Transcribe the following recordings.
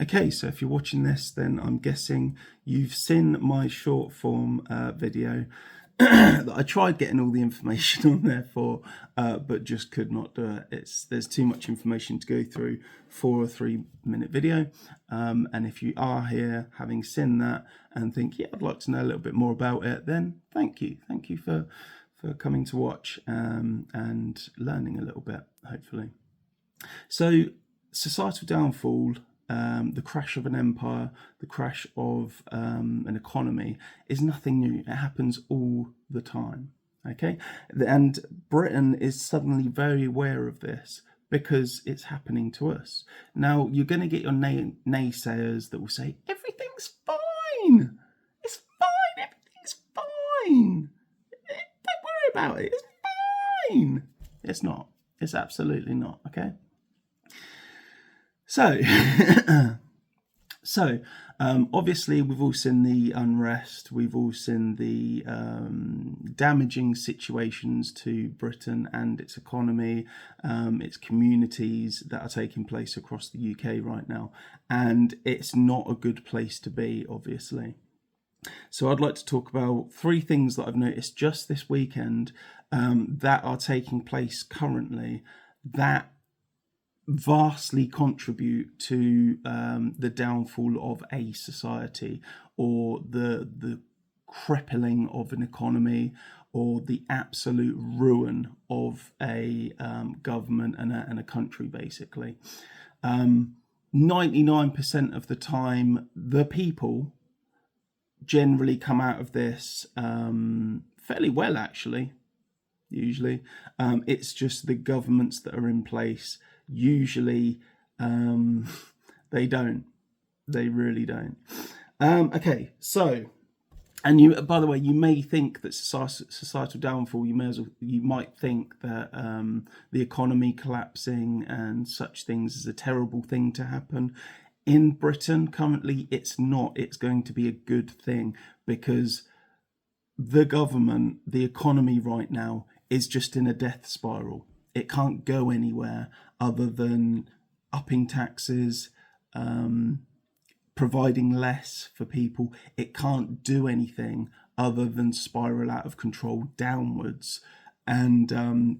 Okay, so if you're watching this, then I'm guessing you've seen my short form video that I tried getting all the information on there for, but just could not do it. There's too much information to go through for a 3-minute video. And if you are here having seen that and think, yeah, I'd like to know a little bit more about it, then thank you. Thank you for coming to watch and learning a little bit, hopefully. So, societal downfall, the crash of an empire, the crash of an economy is nothing new. It happens all the time. Okay, and Britain is suddenly very aware of this because it's happening to us. Now, you're going to get your naysayers that will say, everything's fine. It's fine. Everything's fine. Don't worry about it. It's fine. It's not. It's absolutely not. Okay. So, obviously we've all seen the unrest, we've all seen the damaging situations to Britain and its economy, its communities that are taking place across the UK right now, and it's not a good place to be, obviously. So I'd like to talk about 3 things that I've noticed just this weekend that are taking place currently that vastly contribute to the downfall of a society, or the crippling of an economy, or the absolute ruin of a government and a country, basically. 99% of the time, the people generally come out of this fairly well, actually. Usually, it's just the governments that are in place. Usually, they don't. They really don't. Okay, so, and you, by the way, you may think that societal downfall. You might think that the economy collapsing and such things is a terrible thing to happen. In Britain, currently, it's not. It's going to be a good thing because the government, the economy right now, is just in a death spiral. It can't go anywhere other than upping taxes, providing less for people. It can't do anything other than spiral out of control downwards. And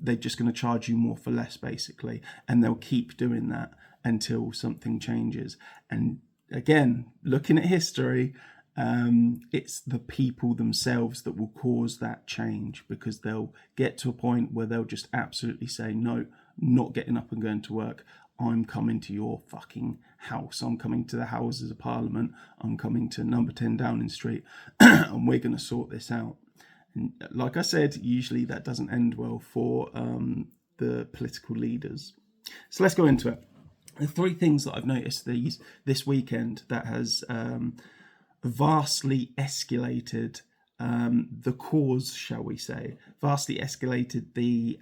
they're just going to charge you more for less, basically. And they'll keep doing that until something changes. And again, looking at history, it's the people themselves that will cause that change, because they'll get to a point where they'll just absolutely say, no, not getting up and going to work. I'm coming to your fucking house. I'm coming to the Houses of Parliament. I'm coming to number 10 Downing Street and we're going to sort this out. And like I said, usually that doesn't end well for the political leaders. So let's go into it. The 3 things that I've noticed this weekend that has vastly escalated the cause, shall we say, vastly escalated the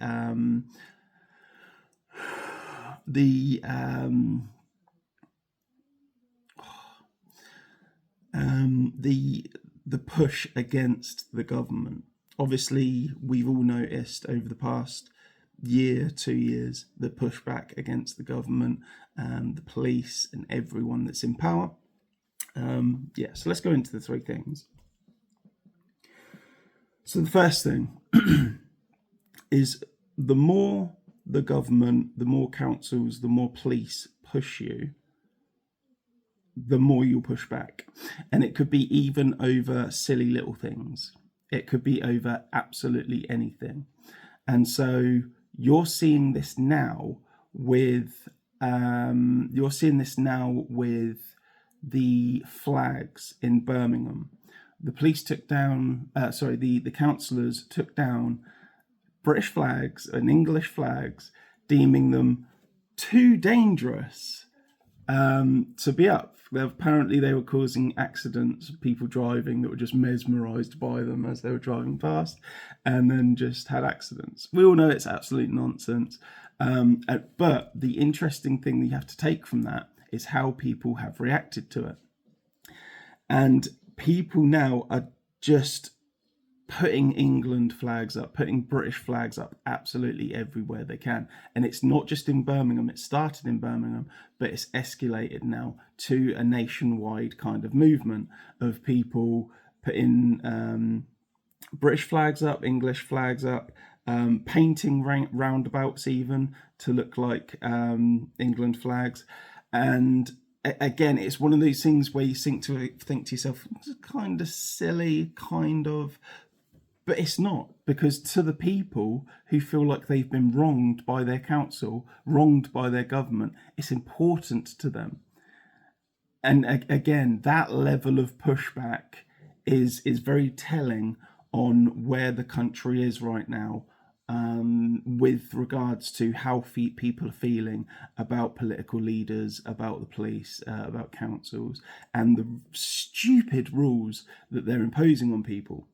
push against the government. Obviously, we've all noticed over the past year, 2 years, the pushback against the government, the police, and everyone that's in power. So let's go into the 3 things. So the first thing is, the more the government, the more councils, the more police push you, the more you'll push back. And it could be even over silly little things. It could be over absolutely anything. And so you're seeing this now with the flags in Birmingham. The police took down, the councillors took down British flags and English flags, deeming them too dangerous to be up. Apparently they were causing accidents, people driving that were just mesmerised by them as they were driving past, and then just had accidents. We all know it's absolute nonsense. But the interesting thing that you have to take from that is how people have reacted to it. And people now are just putting England flags up, putting British flags up absolutely everywhere they can. And it's not just in Birmingham, it started in Birmingham, but it's escalated now to a nationwide kind of movement of people putting British flags up, English flags up, painting roundabouts even to look like England flags. And again, it's one of those things where you think to yourself, it's kind of silly, kind of, but it's not, because to the people who feel like they've been wronged by their council, wronged by their government, it's important to them. And again, that level of pushback is very telling on where the country is right now, with regards to how people are feeling about political leaders, about the police, about councils, and the stupid rules that they're imposing on people.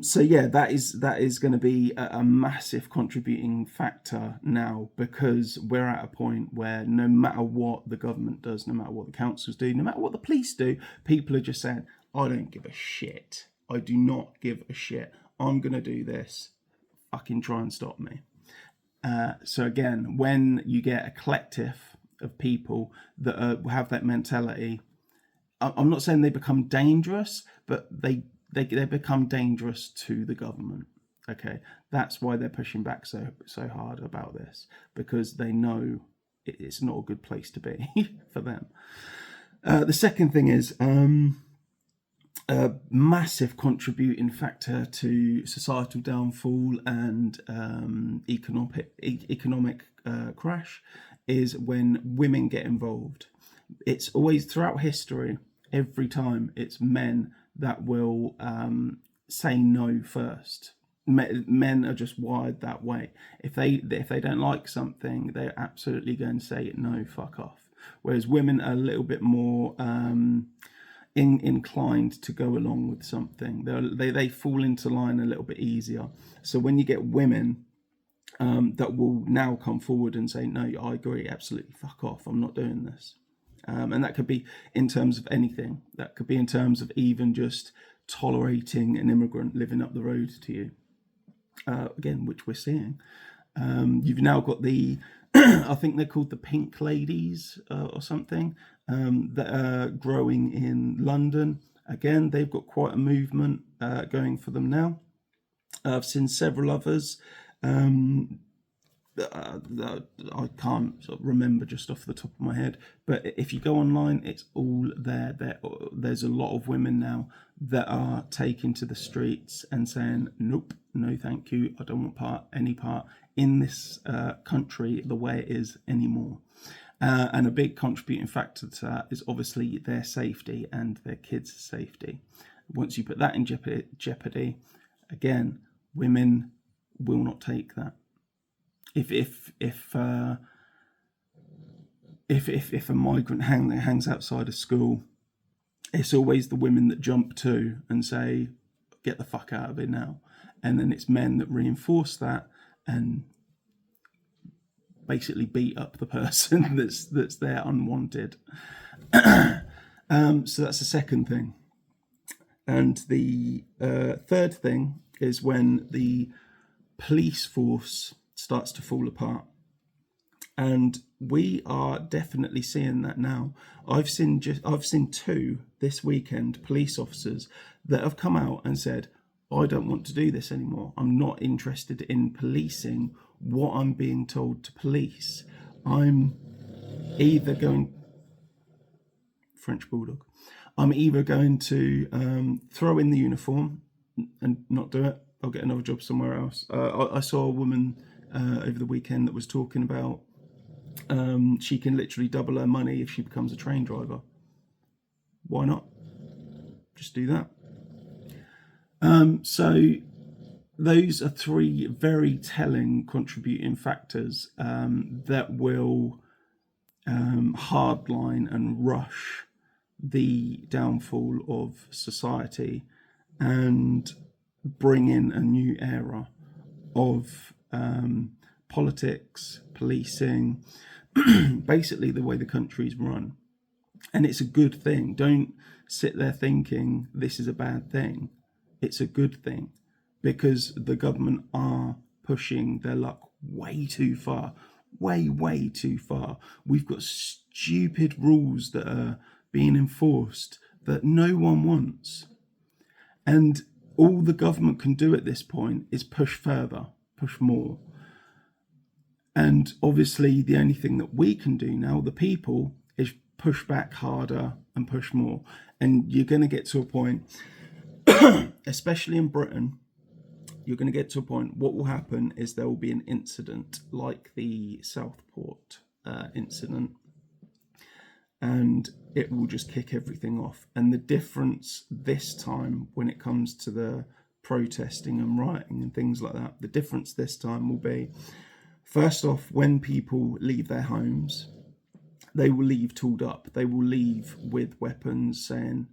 So yeah, that is going to be a massive contributing factor now, because we're at a point where no matter what the government does, no matter what the councils do, no matter what the police do, people are just saying, I don't give a shit. I do not give a shit. I'm going to do this. Fucking try and stop me. So again, when you get a collective of people that have that mentality, I'm not saying they become dangerous, but they become dangerous to the government. Okay, that's why they're pushing back so hard about this, because they know it's not a good place to be for them. The second thing is a massive contributing factor to societal downfall and economic crash is when women get involved. It's always throughout history, every time it's men that will say no first. Men are just wired that way. If they don't like something, they're absolutely going to say no, fuck off. Whereas women are a little bit more inclined to go along with something. They fall into line a little bit easier. So when you get women that will now come forward and say, no, I agree, absolutely, fuck off, I'm not doing this. And that could be in terms of anything. That could be in terms of even just tolerating an immigrant living up the road to you. Again, which we're seeing. You've now got the, I think they're called the Pink Ladies or something, that are growing in London. Again, they've got quite a movement going for them now. I've seen several others. I can't sort of remember just off the top of my head, but if you go online, it's all there. There's a lot of women now that are taking to the streets and saying, nope, no thank you, I don't want any part in this country the way it is anymore. And a big contributing factor to that is obviously their safety and their kids' safety. Once you put that in jeopardy, again, women will not take that. If a migrant hangs outside a school, it's always the women that jump to and say, get the fuck out of it now. And then it's men that reinforce that and basically beat up the person that's there unwanted. So that's the second thing. And the third thing is when the police force starts to fall apart. And we are definitely seeing that now. I've seen two this weekend, police officers that have come out and said, I don't want to do this anymore. I'm not interested in policing what I'm being told to police. I'm either going... French Bulldog. I'm either going to throw in the uniform and not do it. I'll get another job somewhere else. I saw a woman over the weekend that was talking about she can literally double her money if she becomes a train driver. Why not? Just do that. So those are three very telling contributing factors that will hardline and rush the downfall of society and bring in a new era of politics, policing, basically the way the country's run. And it's a good thing. Don't sit there thinking this is a bad thing. it's a good thing, because the government are pushing their luck way too far, way too far. We've got stupid rules that are being enforced that no one wants. And all the government can do at this point is push further, push more. And obviously the only thing that we can do now, the people, is push back harder and push more. And you're going to get to a point, especially in Britain, you're going to get to a point, what will happen is there will be an incident like the Southport incident, and it will just kick everything off. And the difference this time, when it comes to the protesting and rioting and things like that, the difference this time will be, first off, when people leave their homes, they will leave tooled up. They will leave with weapons, saying,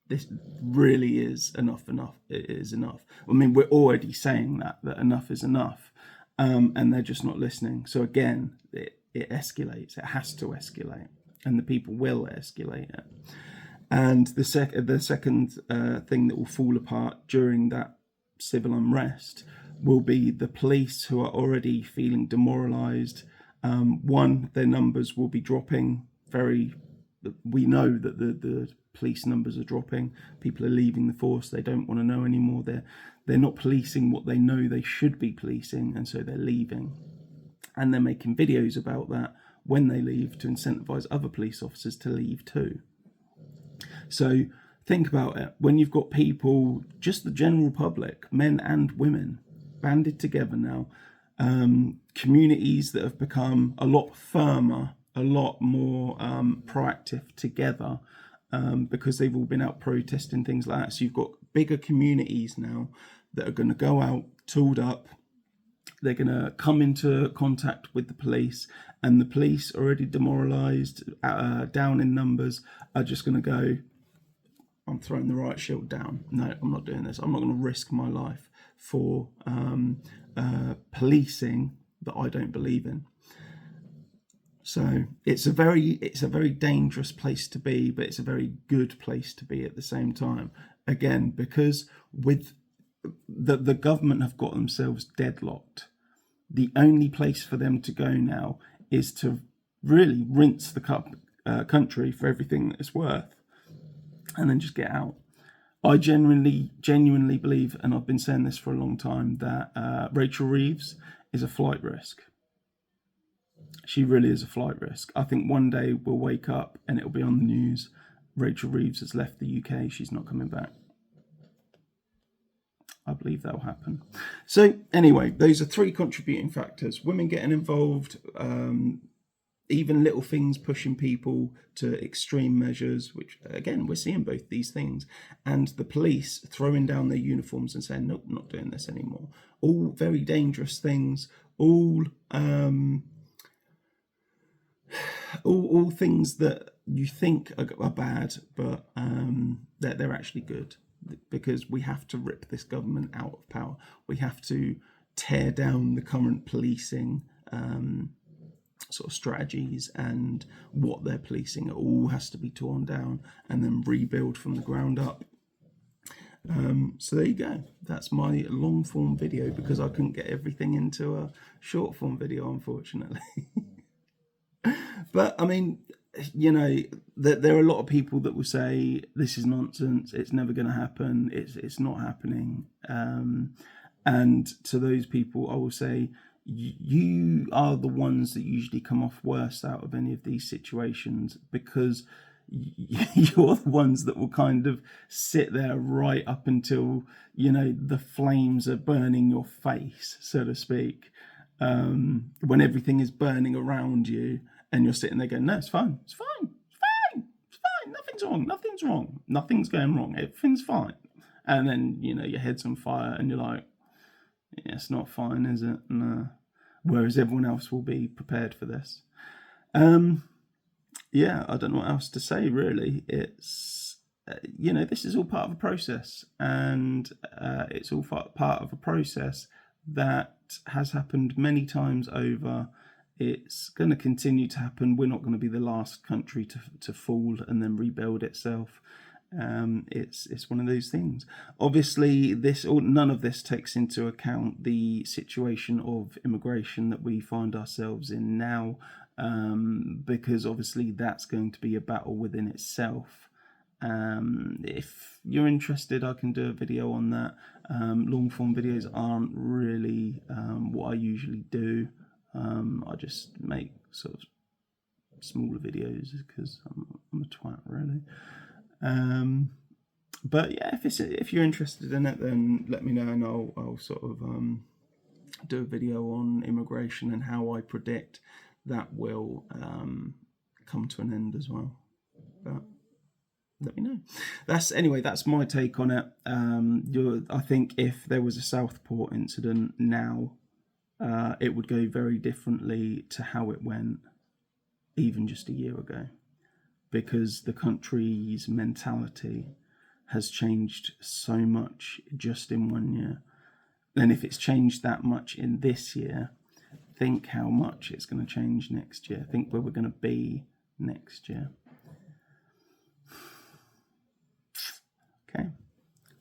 this really is enough. It is enough. I mean, we're already saying that enough is enough, and they're just not listening. So again, it escalates. It has to escalate, and the people will escalate it. And the second thing that will fall apart during that civil unrest will be the police, who are already feeling demoralised. One, their numbers will be dropping. We know that the police numbers are dropping. People are leaving the force. They don't want to know anymore. They're not policing what they know they should be policing, and so they're leaving. And they're making videos about that when they leave to incentivize other police officers to leave too. So think about it. When you've got people, just the general public, men and women, banded together now, communities that have become a lot firmer, a lot more proactive together, because they've all been out protesting, things like that. So you've got bigger communities now that are going to go out tooled up. They're going to come into contact with the police, and the police, already demoralised, down in numbers, are just going to go, I'm throwing the riot shield down. No, I'm not doing this. I'm not going to risk my life for policing that I don't believe in. So it's a very dangerous place to be, but it's a very good place to be at the same time. Again, because with the government have got themselves deadlocked. The only place for them to go now is to really rinse the country for everything that it's worth, and then just get out. I genuinely believe, and I've been saying this for a long time, that Rachel Reeves is a flight risk. She really is a flight risk. I think one day we'll wake up and it'll be on the news, Rachel Reeves has left the UK, she's not coming back. I believe that will happen. So anyway, those are three contributing factors. Women getting involved, even little things pushing people to extreme measures, which again, we're seeing both these things, and the police throwing down their uniforms and saying, nope, not doing this anymore. All very dangerous things, all things that you think are bad, but that they're actually good, because we have to rip this government out of power. We have to tear down the current policing sort of strategies and what they're policing. It all has to be torn down and then rebuild from the ground up. So there you go. That's my long form video, because I couldn't get everything into a short form video, unfortunately. But I mean, you know, there are a lot of people that will say this is nonsense, it's never going to happen, it's not happening. And to those people, I will say, you are the ones that usually come off worst out of any of these situations, because you're the ones that will kind of sit there right up until, you know, the flames are burning your face, so to speak, when everything is burning around you, and you're sitting there going, no, it's fine, nothing's wrong, nothing's going wrong, everything's fine. And then, you know, your head's on fire and you're like, yeah, it's not fine, is it? No. Whereas everyone else will be prepared for this. Yeah, I don't know what else to say, really. It's, you know, this is all part of a process, and it's all part of a process that has happened many times over. It's going to continue to happen. We're not going to be the last country to fall and then rebuild itself. It's one of those things. Obviously, none of this takes into account the situation of immigration that we find ourselves in now, because obviously that's going to be a battle within itself. If you're interested, I can do a video on that. Long form videos aren't really what I usually do. I just make sort of smaller videos because I'm a twat, really. But yeah, if you're interested in it, then let me know, and I'll sort of do a video on immigration and how I predict that will come to an end as well. But let me know. That's my take on it. I think if there was a Southport incident now, it would go very differently to how it went even just a year ago, because the country's mentality has changed so much just in 1 year. And if it's changed that much in this year, think how much it's going to change next year. Think where we're going to be next year. Okay,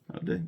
that'll do.